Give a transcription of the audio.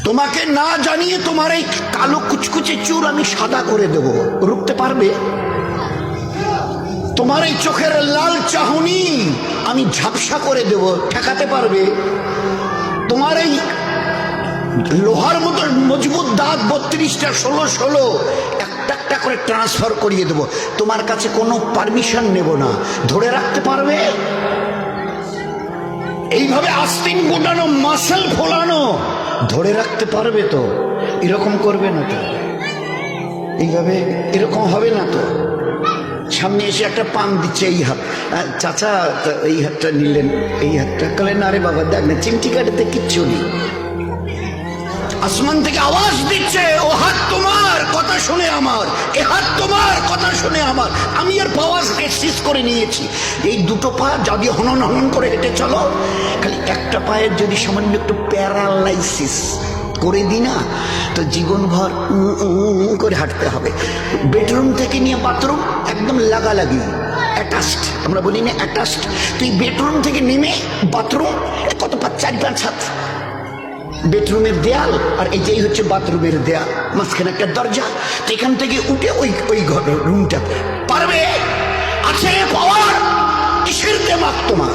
তোমাকে না জানিয়ে তোমার এই কালো কুচকুচে চুল আমি সাদা করে দেব, রুখতে পারবে? তোমার এই চোখের লাল চাহনি আমি ঝাপসা করে দেব, ঠেকাতে পারবে? তোমার এই লোহার মতো মজবুত দাঁত 32টা 16 একটা একটা করে ট্রান্সফার করিয়ে দেব, তোমার কাছে কোনো পারমিশন নেব না, ধরে রাখতে পারবে? এইভাবে আস্তিন গোটানো, মাসেল ফোলানো, ধরে রাখতে পারবে তো? এরকম করবে না তো? এইভাবে এরকম হবে না তো? সামনে এসে একটা পান দিচ্ছে, এই হাত, চাচা এই হাতটা নিলেন, এই হাতটা কালেন, আরে বাবা দেখ না চিমটি কাটাতে কিচ্ছু নেই। আসমান থেকে আওয়াজ দিচ্ছে, ও হাত তোমার কথা শুনে আমার, এ হাত তোমার কথা শুনে আমার। আমি আর পাওয়াজকে শেষ করে নিয়েছি। এই দুটো পা যদি হনন হনন করে হেঁটে চলো, খালি একটা পায়ের যদি সামান্য একটু প্যারালাইসিস করে দিই না, তো জীবনভর করে হাঁটতে হবে। বেডরুম থেকে নিয়ে বাথরুম একদম লাগালাগি, অ্যাটাচড, আমরা বলি না অ্যাটাচড। তুই বেডরুম থেকে নেমে বাথরুম কত 4-5 হাত, বেডরুমের দেয়াল আর এই যেই হচ্ছে বাথরুমের দেয়াল, মাঝখানে একটা দরজা। তো এখান থেকে উঠে ওই ঘর রুমটা পারবে? আছে পাওয়ার? কিসের দেমাগ তোমার?